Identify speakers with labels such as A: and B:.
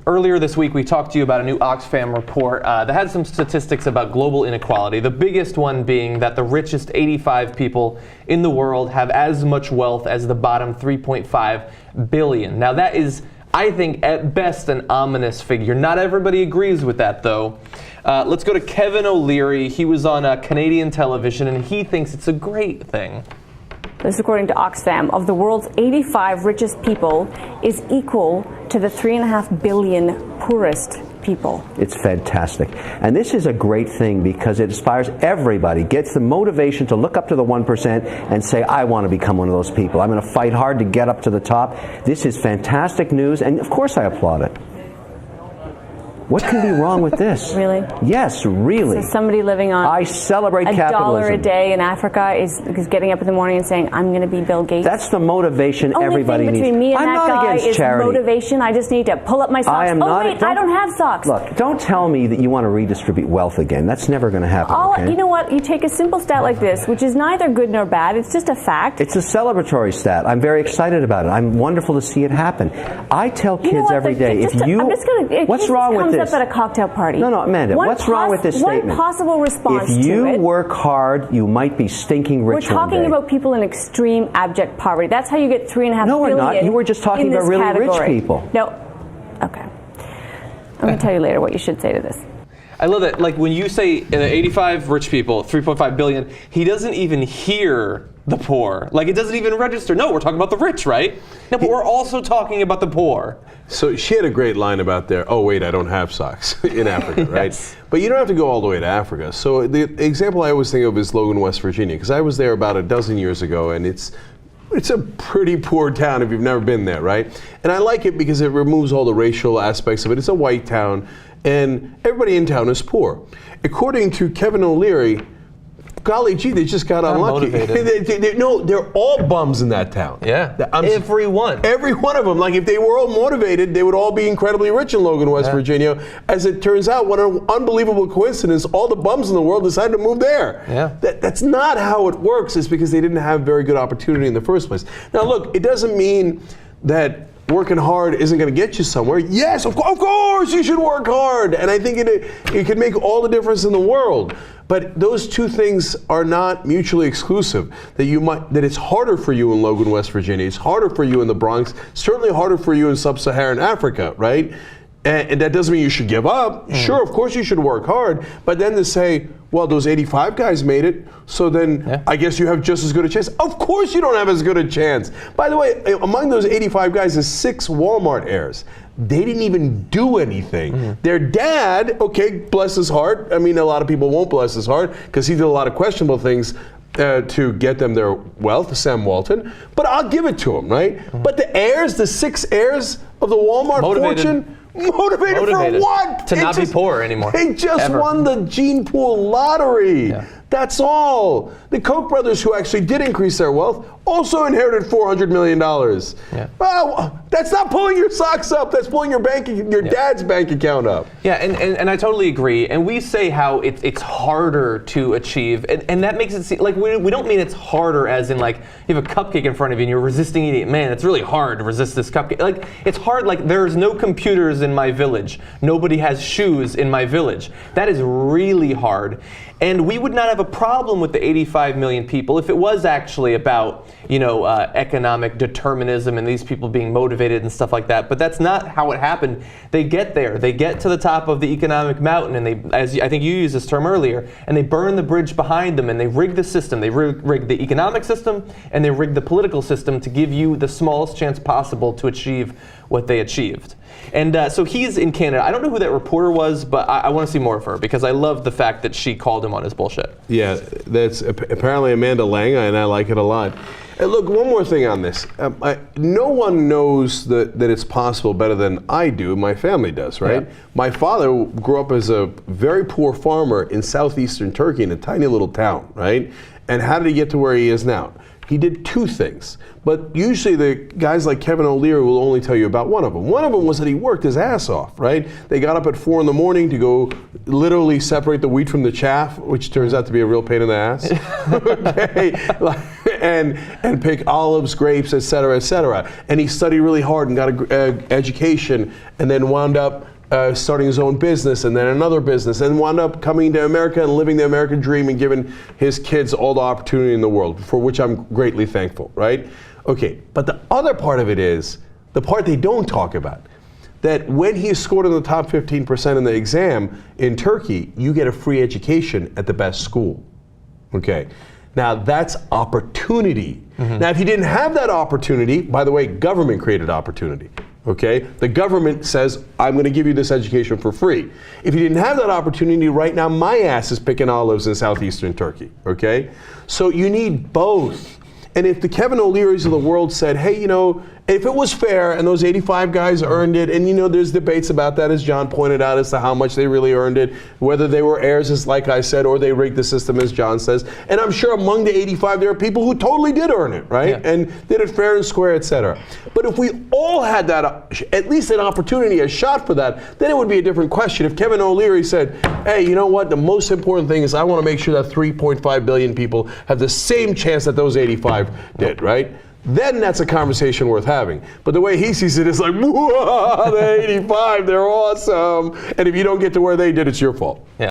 A: Earlier this week, we talked to you about a new Oxfam report that had some statistics about global inequality. The biggest one being that the richest 85 people in the world have as much wealth as the bottom 3.5 billion. Now that is, I think, at best an ominous figure. Not everybody agrees with that, though. Let's go to Kevin OLeary. He was on Canadian television, and he thinks it's a great thing.
B: This is according to Oxfam. Of the world's 85 richest people is equal to the 3.5 billion poorest people.
C: It's fantastic. And this is a great thing because it inspires everybody, gets the motivation to look up to the 1% and say, I want to become one of those people. I'm going to fight hard to get up to the top. This is fantastic news, and of course I applaud it. What can be wrong with this?
B: Really?
C: Yes, really.
B: So somebody living on
C: I celebrate capitalism.
B: $1 a day in Africa is getting up in the morning and saying, I'm going to be Bill Gates.
C: That's the motivation everybody needs.
B: Only thing between me and
C: I'm
B: that
C: not
B: guy
C: against
B: is
C: charity.
B: motivation. I just need to pull up my socks.
C: I am
B: oh,
C: not,
B: wait, I don't have socks.
C: Look, don't tell me that you want to redistribute wealth again. That's never going to happen. Okay?
B: You know what? You take a simple stat like this, which is neither good nor bad. It's just a fact.
C: It's a celebratory stat. I'm very excited about it. I'm wonderful to see it happen. I tell kids every day, what's wrong with this?
B: Comes up at a cocktail party.
C: No, Amanda, what's wrong with this statement?
B: One possible response to it.
C: If you work hard, you might be stinking rich
B: We're talking about people in extreme abject poverty. That's how you get 3.5 billion.
C: No, we're not. You were just talking about really rich people.
B: No. Okay. I'm going to tell you later what you should say to this.
A: I love that. Like when you say 85 rich people, 3.5 billion, he doesn't even hear the poor. Like it doesn't even register. No, we're talking about the rich, right? No, but we're also talking about the poor.
D: So she had a great line about there, oh wait, I don't have socks in Africa, right?
A: Yes.
D: But you don't have to go all the way to Africa. So the example I always think of is Logan, West Virginia, because I was there about a dozen years ago, and it's a pretty poor town if you've never been there, right? And I like it because it removes all the racial aspects of it. It's a white town, and everybody in town is poor. According to Kevin OLeary, golly gee, they just got unlucky. No, they're all bums in that town.
A: Yeah, everyone.
D: Every one of them. Like if they were all motivated, they would all be incredibly rich in Logan, West Virginia. As it turns out, what an unbelievable coincidence, all the bums in the world decided to move there.
A: Yeah.
D: That's not how it works. It's because they didn't have very good opportunity in the first place. Now look, it doesn't mean that working hard isn't going to get you somewhere. Yes, of course you should work hard. And I think it can make all the difference in the world. But those two things are not mutually exclusive. That it's harder for you in Logan, West Virginia. It's harder for you in the Bronx. Certainly harder for you in sub-Saharan Africa, right? And that doesn't mean you should give up. Sure, of course you should work hard. But then to say, well, those 85 guys made it, so then I guess you have just as good a chance. Of course you don't have as good a chance. By the way, among those 85 guys is 6 Walmart heirs. They didn't even do anything. Their dad, okay, bless his heart. I mean, a lot of people won't bless his heart because he did a lot of questionable things to get them their wealth, Sam Walton. But I'll give it to him, right? But the heirs, the 6 heirs of the Walmart fortune, motivated for what?
A: To not be poor anymore.
D: They just won the gene pool lottery. Yeah. That's all. The Koch brothers, who actually did increase their wealth, also inherited $400 million.
A: Yeah.
D: Well, that's not pulling your socks up. That's pulling your dad's bank account up.
A: Yeah, and I totally agree. And we say how it's harder to achieve, and that makes it seem like we don't mean it's harder as in like you have a cupcake in front of you and you're resisting eating it. Man, it's really hard to resist this cupcake. Like it's hard. Like there's no computers in my village. Nobody has shoes in my village. That is really hard. And we would not have a problem with the 85 million people if it was actually about, economic determinism and these people being motivated and stuff like that. But that's not how it happened. They get there. They get to the top of the economic mountain, and they, as I think you used this term earlier, and they burn the bridge behind them, and they rig the system. They rig the economic system, and they rig the political system to give you the smallest chance possible to achieve what they achieved. And so he's in Canada. I don't know who that reporter was, but I want to see more of her because I love the fact that she called him on his bullshit.
D: Yeah, that's apparently Amanda Lang, and I like it a lot. And look, one more thing on this. No one knows that it's possible better than I do. My family does, right? Yeah. My father grew up as a very poor farmer in southeastern Turkey in a tiny little town, right? And how did he get to where he is now? He did 2 things, but usually the guys like Kevin OLeary will only tell you about one of them. One of them was that he worked his ass off, right? They got up at 4 in the morning to go literally separate the wheat from the chaff, which turns out to be a real pain in the ass. Okay. and pick olives, grapes, et cetera, and he studied really hard and got an education, and then wound up starting his own business, and then another business, and wound up coming to America and living the American dream and giving his kids all the opportunity in the world, for which I'm greatly thankful, right? Okay, but the other part of it is, the part they don't talk about, that when he scored in the top 15% in the exam in Turkey, you get a free education at the best school, okay? Now that's opportunity. Now if he didn't have that opportunity, by the way, government created opportunity. Okay, the government says, I'm going to give you this education for free. If you didn't have that opportunity, right now my ass is picking olives in southeastern Turkey. Okay, so you need both. And if the Kevin O'Learys of the world said, hey, you know, if it was fair and those 85 guys earned it, and you know there's debates about that, as John pointed out, as to how much they really earned it, whether they were heirs, as like I said, or they rigged the system, as John says. And I'm sure among the 85 there are people who totally did earn it, right?
A: Yeah.
D: And did it fair and square, etc. But if we all had that, at least an opportunity, a shot for that, then it would be a different question. If Kevin O'Leary said, hey, you know what, the most important thing is I want to make sure that 3.5 billion people have the same chance that those 85 did, right? Then that's a conversation worth having. But the way he sees it is like, whoa, the 85, they're awesome. And if you don't get to where they did, it's your fault.
A: Yeah.